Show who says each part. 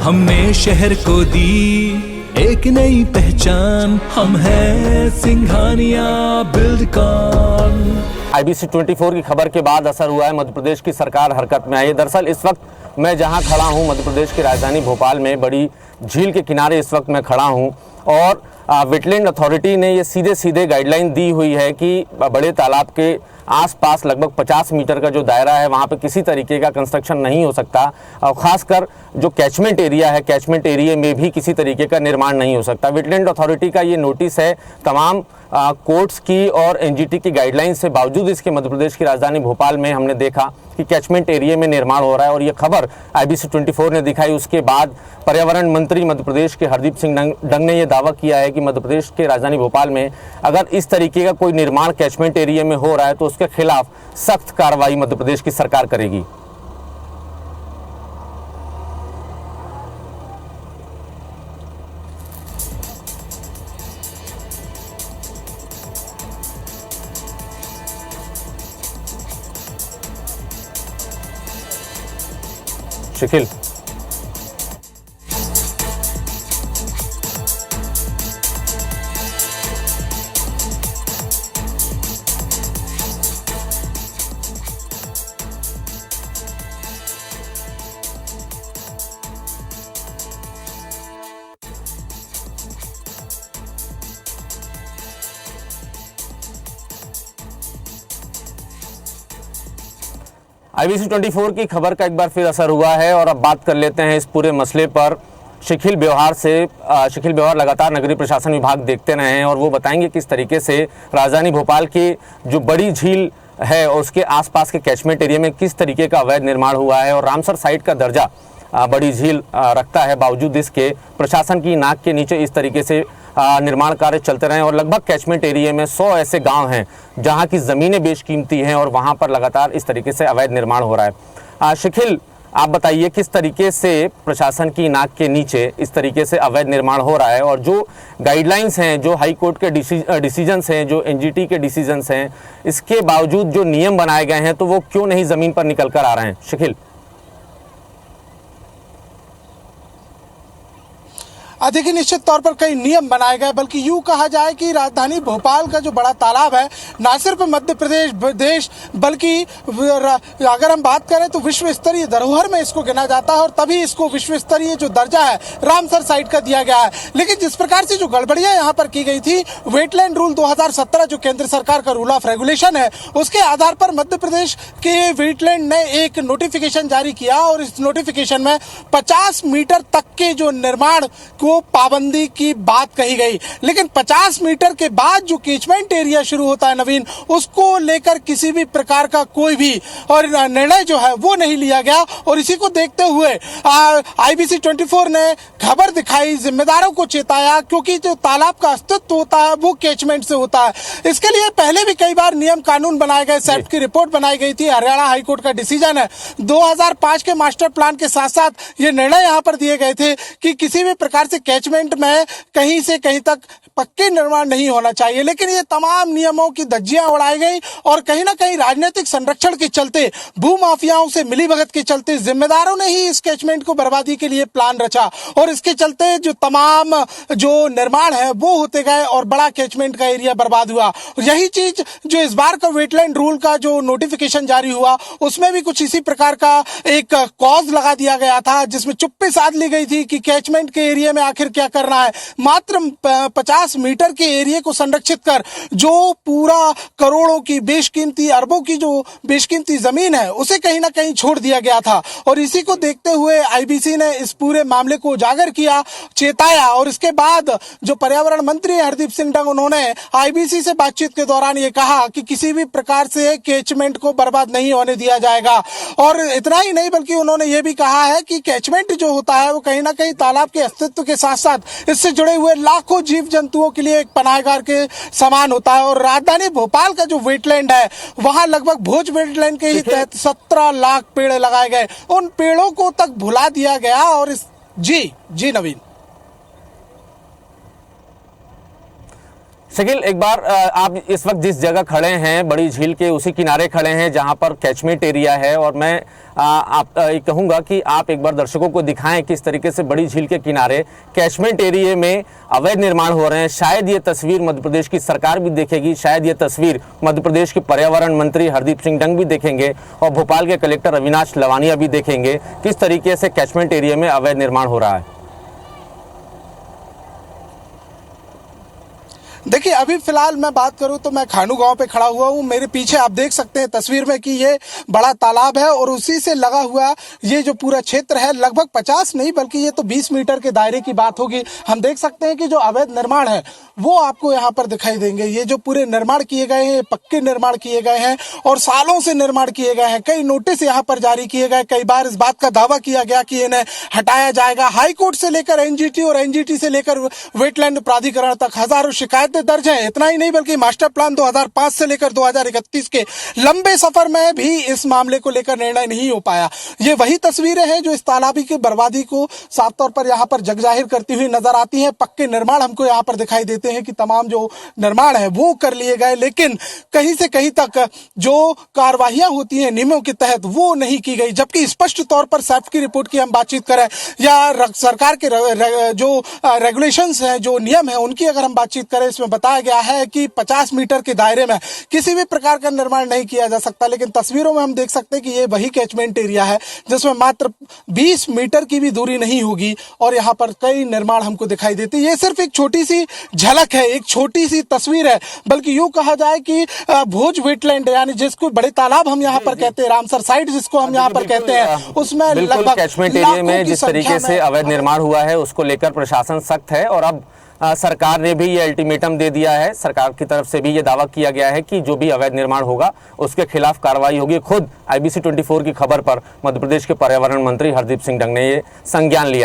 Speaker 1: हमने शहर को दी एक नई पहचान, हम हैं सिंघानिया बिल्डकॉन।
Speaker 2: IBC 24 की खबर के बाद असर हुआ है, मध्य प्रदेश की सरकार हरकत में आई है। दरअसल इस वक्त मैं जहां खड़ा हूं, मध्य प्रदेश की राजधानी भोपाल में बड़ी झील के किनारे इस वक्त मैं खड़ा हूं और वेटलैंड अथॉरिटी ने ये सीधे गाइडलाइन दी हुई है कि बड़े तालाब के आसपास लगभग 50 मीटर का जो दायरा है वहाँ पे किसी तरीके का कंस्ट्रक्शन नहीं हो सकता और ख़ासकर जो कैचमेंट एरिया है, कैचमेंट एरिया में भी किसी तरीके का निर्माण नहीं हो सकता। वेटलैंड अथॉरिटी का ये नोटिस है तमाम कोर्ट्स की और NGT की गाइडलाइंस से बावजूद इसके मध्य प्रदेश की राजधानी भोपाल में हमने देखा कि कैचमेंट एरिया में निर्माण हो रहा है और ये खबर IBC 24 ने दिखाई। उसके बाद पर्यावरण मंत्री मध्य प्रदेश के हरदीप सिंह डंग ने यह दावा किया है कि मध्य प्रदेश के राजधानी भोपाल में अगर इस तरीके का कोई निर्माण कैचमेंट एरिया में हो रहा है तो उसके खिलाफ सख्त कार्रवाई मध्य प्रदेश की सरकार करेगी। शिखिल, IBC 24 की खबर का एक बार फिर असर हुआ है और अब बात कर लेते हैं इस पूरे मसले पर शिखिल व्यवहार से। शिखिल व्यवहार लगातार नगरीय प्रशासन विभाग देखते रहे हैं और वो बताएंगे किस तरीके से राजधानी भोपाल की जो बड़ी झील है और उसके आसपास के कैचमेंट एरिया में किस तरीके का अवैध निर्माण हुआ है और रामसर साइट का दर्जा बड़ी झील रखता है, बावजूद इसके प्रशासन की नाक के नीचे इस तरीके से निर्माण कार्य चलते रहे और लगभग कैचमेंट एरिया में 100 ऐसे गांव हैं जहां की ज़मीनें बेशकीमती हैं और वहां पर लगातार इस तरीके से अवैध निर्माण हो रहा है। शिखिल, आप बताइए किस तरीके से प्रशासन की नाक के नीचे इस तरीके से अवैध निर्माण हो रहा है और जो गाइडलाइंस हैं, जो हाई कोर्ट के डिसीजंस हैं, जो NGT के डिसीजंस हैं, इसके बावजूद जो नियम बनाए गए हैं तो वो क्यों नहीं ज़मीन पर निकल कर आ रहे हैं? शिखिल,
Speaker 3: देखिए, निश्चित तौर पर कई नियम बनाए गए, बल्कि यूं कहा जाए कि राजधानी भोपाल का जो बड़ा तालाब है न सिर्फ मध्य प्रदेश देश बल्कि अगर हम बात करें तो विश्व स्तरीय धरोहर में इसको गिना जाता है और तभी इसको विश्व स्तरीय जो दर्जा है रामसर साइट का दिया गया है। लेकिन जिस प्रकार से जो गड़बड़ियां यहाँ पर की गई थी, वेटलैंड रूल 2017 जो केंद्र सरकार का रूल ऑफ रेगुलेशन है, उसके आधार पर मध्य प्रदेश के वेटलैंड ने एक नोटिफिकेशन जारी किया और इस नोटिफिकेशन में 50 मीटर तक के जो निर्माण को पाबंदी की बात कही गई। लेकिन 50 मीटर के बाद जो कैचमेंट एरिया शुरू होता है नवीन, उसको लेकर किसी भी प्रकार का कोई भी और निर्णय जो है वो नहीं लिया गया और इसी को देखते हुए IBC 24 ने खबर दिखाई, जिम्मेदारों को चेताया, क्योंकि जो तालाब का अस्तित्व होता है वो कैचमेंट से होता है। इसके लिए पहले भी कई बार नियम कानून बनाए गए, सेट की रिपोर्ट बनाई गई थी, हरियाणा हाईकोर्ट का डिसीजन है। 2005 के मास्टर प्लान के साथ साथ ये निर्णय यहाँ पर दिए गए थे कि किसी भी प्रकार से कैचमेंट में कहीं से कहीं तक पक्के निर्माण नहीं होना चाहिए। लेकिन ये तमाम नियमों की धज्जियां उड़ाई गई और कहीं ना कहीं राजनीतिक संरक्षण के चलते, भूमाफियाओं से मिलीभगत के चलते जिम्मेदारों ने ही इस कैचमेंट को बर्बादी के लिए प्लान रचा और इसके चलते जो तमाम जो निर्माण है वो होते गए और बड़ा कैचमेंट का एरिया बर्बाद हुआ। यही चीज जो इस बार का वेटलैंड रूल का जो नोटिफिकेशन जारी हुआ, उसमें भी कुछ इसी प्रकार का एक क्लॉज लगा दिया गया था, जिसमें चुप्पी साध ली गई थी कि कैचमेंट के एरिया में आखिर क्या करना है। मात्र 50 मीटर के एरिया को संरक्षित कर जो पूरा करोड़ों की बेशकीमती, अरबों की जो बेशकीमती जमीन है उसे कहीं ना कहीं छोड़ दिया गया था और इसी को देखते हुए IBC ने इस पूरे मामले को उजागर किया, चेताया और इसके बाद जो पर्यावरण मंत्री हरदीप सिंह डंग, उन्होंने IBC से बातचीत के दौरान ये कहा कि किसी भी प्रकार से कैचमेंट को बर्बाद नहीं होने दिया जाएगा। और इतना ही नहीं बल्कि उन्होंने ये भी कहा है कि कैचमेंट जो होता है वो कहीं ना कहीं तालाब के अस्तित्व के साथ साथ इससे जुड़े हुए लाखों जीव जंतुओं के लिए एक पनाहगार के समान होता है। और राजधानी भोपाल का जो वेटलैंड है वहां लगभग भोज वेटलैंड के ही तहत 17 लाख पेड़ लगाए गए, उन पेड़ों को तक भुला दिया गया। और इस जी नवीन,
Speaker 2: शकील, एक बार आप इस वक्त जिस जगह खड़े हैं, बड़ी झील के उसी किनारे खड़े हैं जहां पर कैचमेंट एरिया है, और मैं आप कहूंगा कि आप एक बार दर्शकों को दिखाएं किस तरीके से बड़ी झील के किनारे कैचमेंट एरिया में अवैध निर्माण हो रहे हैं। शायद ये तस्वीर मध्य प्रदेश की सरकार भी देखेगी, शायद ये तस्वीर मध्य प्रदेश के पर्यावरण मंत्री हरदीप सिंह डंग भी देखेंगे और भोपाल के कलेक्टर अविनाश लवानिया भी देखेंगे किस तरीके से कैचमेंट एरिया में अवैध निर्माण हो रहा है।
Speaker 3: देखिए, अभी फिलहाल मैं बात करूं तो मैं खानू गांव पे खड़ा हुआ हूं। मेरे पीछे आप देख सकते हैं तस्वीर में कि ये बड़ा तालाब है और उसी से लगा हुआ ये जो पूरा क्षेत्र है, लगभग 50 नहीं बल्कि ये तो 20 मीटर के दायरे की बात होगी। हम देख सकते हैं कि जो अवैध निर्माण है वो आपको यहाँ पर दिखाई देंगे। ये जो पूरे निर्माण किए गए हैं, पक्के निर्माण किए गए हैं और सालों से निर्माण किए गए हैं। कई नोटिस यहाँ पर जारी किए गए, कई बार इस बात का दावा किया गया कि इन्हें हटाया जाएगा। हाईकोर्ट से लेकर एनजीटी और एनजीटी से लेकर वेटलैंड प्राधिकरण तक हजारों शिकायतें दर्ज है। इतना ही नहीं बल्कि मास्टर प्लान 2005 से लेकर 2031 के लंबे सफर में भी इस मामले को लेकर निर्णय नहीं हो पाया। ये वही तस्वीरें हैं जो इस तालाबी की बर्बादी को साफ तौर पर यहाँ पर जगजाहिर करती हुई नजर आती हैं। पक्के निर्माण हमको यहाँ पर दिखाई देते हैं कि तमाम जो निर्माण है वो कर लिए गए, लेकिन कहीं से कहीं तक जो कार्रवाइयां होती हैं नियमों के तहत वो नहीं की गई। जबकि स्पष्ट तौर पर सैफ की रिपोर्ट की हम बातचीत करें या सरकार के जो रेगुलेशंस हैं, जो नियम है, उनकी अगर हम बातचीत करें, इसमें बताया गया है कि 50 मीटर के दायरे में किसी भी प्रकार का निर्माण नहीं किया जा सकता। लेकिन तस्वीरों में हम देख सकते हैं कि ये वही कैचमेंट एरिया है जिसमें मात्र 20 मीटर की भी दूरी नहीं होगी और यहाँ पर कई निर्माण हमको दिखाई देते हैं। ये सिर्फ एक छोटी सी झलक है, एक छोटी सी तस्वीर है, बल्कि यूं कहा जाए कि भोज वेटलैंड यानी जिसको बड़े तालाब हम यहाँ पर कहते हैं, रामसर साइड जिसको हम यहाँ पर कहते हैं, उसमें लगभग
Speaker 2: कैचमेंट एरिया में जिस तरीके से अवैध निर्माण हुआ है उसको लेकर प्रशासन सख्त है और अब सरकार ने भी ये अल्टीमेटम दे दिया है। सरकार की तरफ से भी ये दावा किया गया है कि जो भी अवैध निर्माण होगा उसके खिलाफ कार्रवाई होगी। खुद IBC 24 की खबर पर मध्य प्रदेश के पर्यावरण मंत्री हरदीप सिंह डंग ने ये संज्ञान लिया है।